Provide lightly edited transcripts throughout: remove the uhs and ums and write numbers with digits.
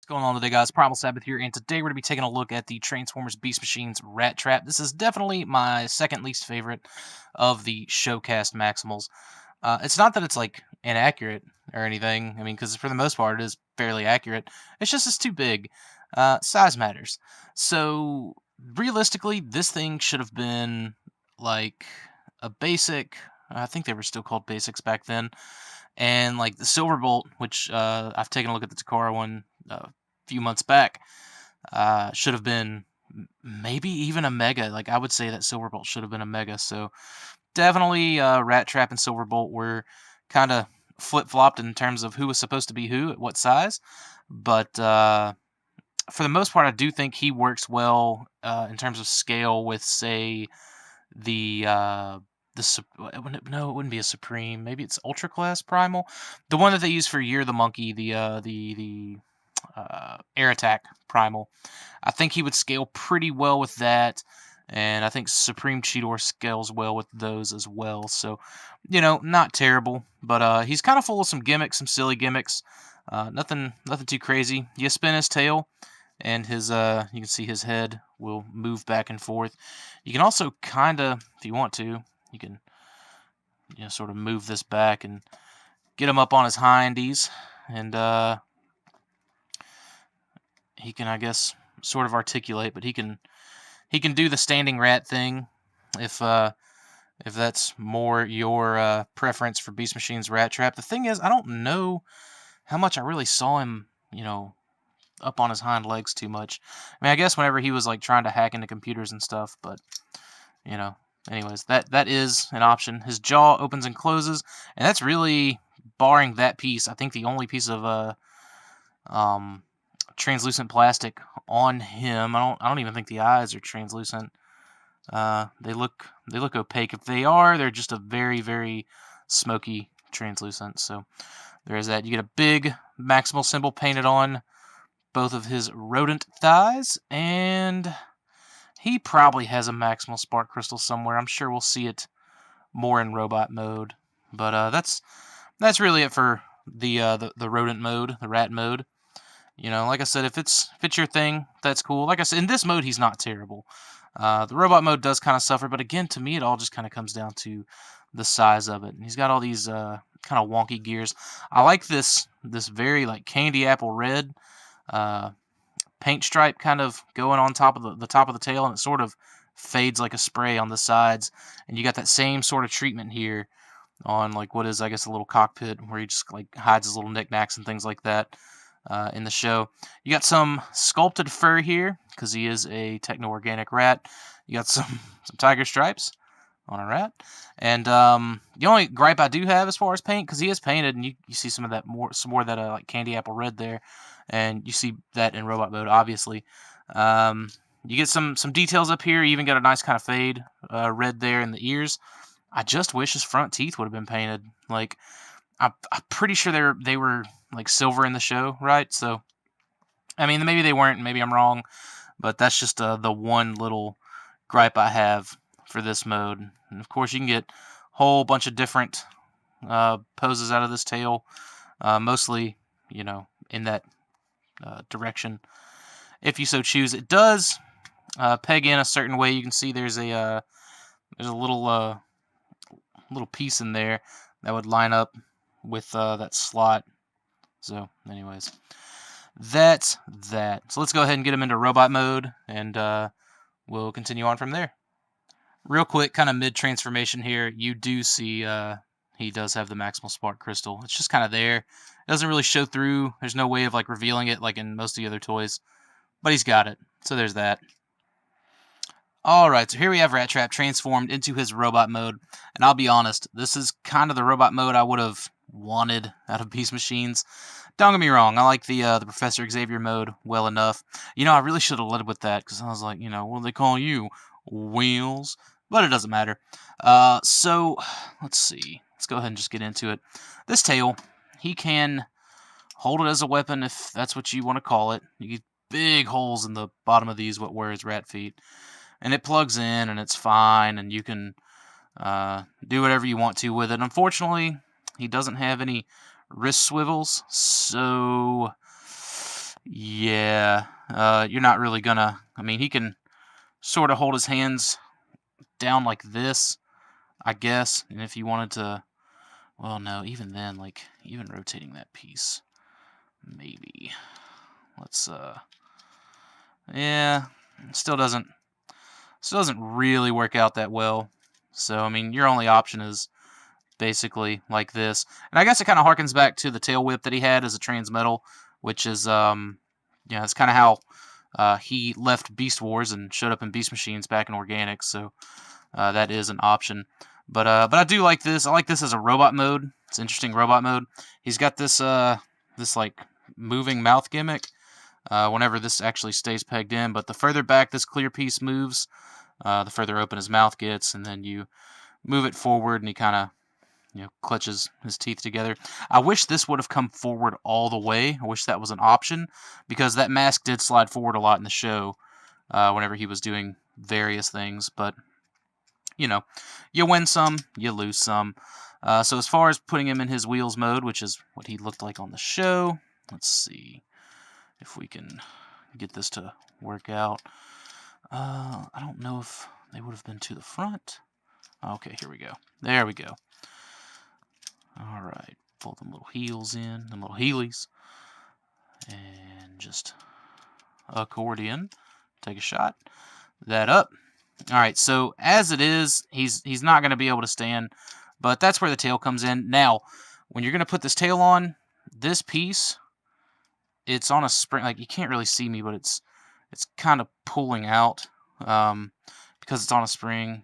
What's going on today, guys? Primal Sabbath here, and today we're going to be taking a look at the Transformers Beast Machines Rattrap. This is definitely my second least favorite of the Showcast Maximals. It's not that it's like inaccurate or anything. I mean, because for the most part, it is fairly accurate. It's too big. Size matters. So realistically, this thing should have been like a basic. I think they were still called basics back then, and like the Silverbolt, which I've taken a look at the Takara one a few months back, should have been maybe even a mega. Like I would say that Silverbolt should have been a mega. So definitely, Rattrap and Silverbolt were kind of flip flopped in terms of who was supposed to be who at what size. But for the most part, I do think he works well in terms of scale with, say, the no, it wouldn't be a Supreme. Maybe it's Ultra Class Primal, the one that they use for Year the Monkey, the Air Attack Primal. I think he would scale pretty well with that, and I think Supreme Cheetor scales well with those as well. So, not terrible, but he's kind of full of some gimmicks, some silly gimmicks. Nothing too crazy. You spin his tail, and his you can see his head will move back and forth. You can also kind of, if you want to, you can sort of move this back and get him up on his hindies, and he can, I guess, sort of articulate, but he can do the standing rat thing if that's more your preference for Beast Machine's Rattrap. The thing is, I don't know how much I really saw him, up on his hind legs too much. I mean, I guess whenever he was like trying to hack into computers and stuff, but anyways, that is an option. His jaw opens and closes, and that's really, barring that piece, I think the only piece of translucent plastic on him. I don't even think the eyes are translucent. They look opaque. If they are, they're just a very, very smoky translucent. So there is that. You get a big Maximal symbol painted on both of his rodent thighs, and he probably has a Maximal spark crystal somewhere. I'm sure we'll see it more in robot mode. But that's really it for the rodent mode, the rat mode. Like I said, if it's your thing, that's cool. Like I said, in this mode, he's not terrible. The robot mode does kind of suffer, but again, to me, it all just kind of comes down to the size of it. And he's got all these kind of wonky gears. I like this very like candy apple red paint stripe kind of going on top of the top of the tail, and it sort of fades like a spray on the sides. And you got that same sort of treatment here on like what is, I guess, a little cockpit where he just like hides his little knickknacks and things like that. In the show, you got some sculpted fur here because he is a techno-organic rat. You got some tiger stripes on a rat, and the only gripe I do have as far as paint, because he is painted, and you see some more of that like candy apple red there, and you see that in robot mode, obviously. You get some details up here. You even got a nice kind of fade red there in the ears. I just wish his front teeth would have been painted. Like I'm pretty sure they were like silver in the show, right? So, I mean, maybe they weren't, maybe I'm wrong, but that's just the one little gripe I have for this mode. And of course, you can get a whole bunch of different poses out of this tail, mostly, in that direction, if you so choose. It does peg in a certain way. You can see there's a little piece in there that would line up with that slot. So, anyways, that's that. So let's go ahead and get him into robot mode, and we'll continue on from there. Real quick, kind of mid-transformation here, you do see he does have the Maximal Spark Crystal. It's just kind of there. It doesn't really show through. There's no way of like revealing it like in most of the other toys, but he's got it. So there's that. Alright, so here we have Rattrap transformed into his robot mode, and I'll be honest, this is kind of the robot mode I would have wanted out of Beast Machines. Don't get me wrong, I like the Professor Xavier mode well enough. I really should have led with that, because I was like, what do they call you? Wheels? But it doesn't matter. So, let's see. Let's go ahead and just get into it. This tail, he can hold it as a weapon, if that's what you want to call it. You get big holes in the bottom of these, where his rat feet. And it plugs in, and it's fine, and you can do whatever you want to with it. Unfortunately, he doesn't have any wrist swivels, so Yeah, you're not really gonna. I mean, he can sort of hold his hands down like this, I guess. And if you wanted to, well, no, even then, like even rotating that piece, maybe. Let's yeah, still doesn't really work out that well. So I mean, your only option is basically like this. And I guess it kind of harkens back to the tail whip that he had as a transmetal, which is yeah, it's kind of how he left Beast Wars and showed up in Beast Machines back in Organics. So that is an option. But I do like this. I like this as a robot mode. It's interesting robot mode. He's got this this like moving mouth gimmick. Whenever this actually stays pegged in, but the further back this clear piece moves, the further open his mouth gets, and then you move it forward, and he kind of clutches his teeth together. I wish this would have come forward all the way. I wish that was an option, because that mask did slide forward a lot in the show whenever he was doing various things. But you win some, you lose some. So as far as putting him in his wheels mode, which is what he looked like on the show, let's see if we can get this to work out. I don't know if they would have been to the front. Okay, here we go. There we go. All right, pull them little heels in, them little heelys, and just accordion. Take a shot. That up. All right, so as it is, he's not going to be able to stand, but that's where the tail comes in. Now, when you're going to put this tail on, this piece, it's on a spring. Like, you can't really see me, but it's kind of pulling out because it's on a spring.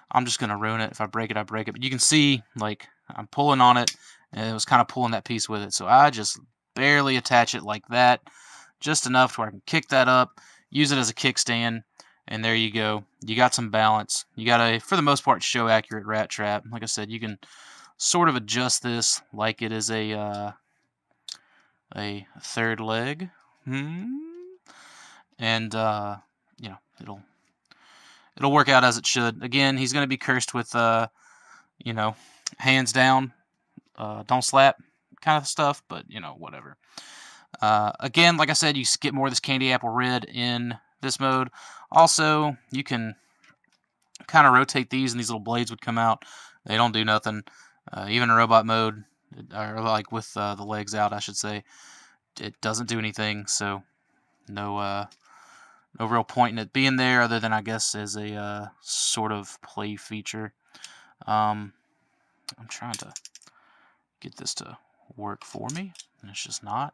I'm just going to ruin it. If I break it, I break it. But you can see, like, I'm pulling on it, and it was kind of pulling that piece with it. So I just barely attach it like that, just enough to where I can kick that up, use it as a kickstand, and there you go. You got some balance. You got a, for the most part, show-accurate Rattrap. Like I said, you can sort of adjust this like it is a third leg. And, it'll work out as it should. Again, he's going to be cursed with, hands down, don't slap kind of stuff, but, whatever. Again, like I said, you get more of this candy apple red in this mode. Also, you can kind of rotate these, and these little blades would come out. They don't do nothing. Even in robot mode, or like with the legs out, I should say, it doesn't do anything. So no real point in it being there, other than I guess as a sort of play feature. I'm trying to get this to work for me, and it's just not.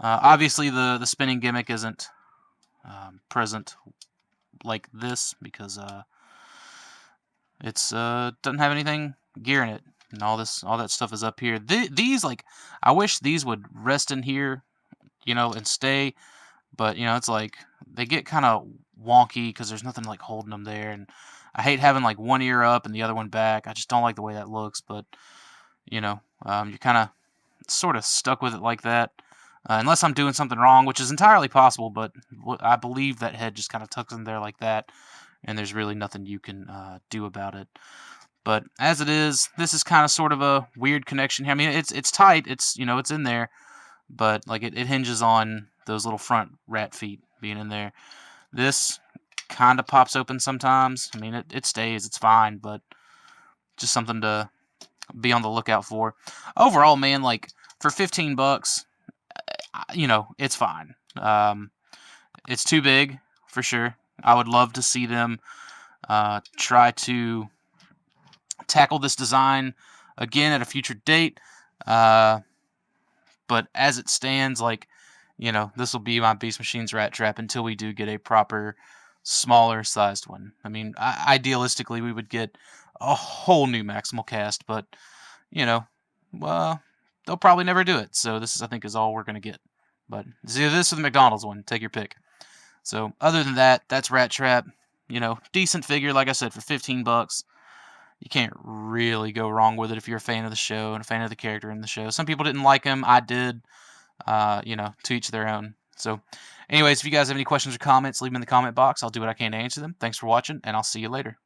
Obviously, the spinning gimmick isn't present like this because it's doesn't have anything gear in it, and all that stuff is up here. These, like, I wish these would rest in here, and stay, but it's like they get kind of wonky because there's nothing like holding them there, and I hate having like one ear up and the other one back. I just don't like the way that looks, but you're kind of sort of stuck with it like that. Unless I'm doing something wrong, which is entirely possible, but I believe that head just kind of tucks in there like that, and there's really nothing you can do about it. But as it is, this is kind of sort of a weird connection here. I mean, it's tight, it's it's in there, but like it hinges on those little front rat feet being in there. This kind of pops open sometimes. I mean, it stays, it's fine, but just something to be on the lookout for. Overall, man, like for $15. It's fine. It's too big, for sure. I would love to see them try to tackle this design again at a future date. But as it stands, like, this will be my Beast Machines Rattrap until we do get a proper, smaller sized one. I mean, idealistically, we would get a whole new maximal cast, but, well, they'll probably never do it. So this, I think, is all we're going to get. But it's either this or the McDonald's one. Take your pick. So other than that, that's Rattrap. Decent figure, like I said, for $15. You can't really go wrong with it if you're a fan of the show and a fan of the character in the show. Some people didn't like him. I did. To each their own. So anyways, if you guys have any questions or comments, leave them in the comment box. I'll do what I can to answer them. Thanks for watching, and I'll see you later.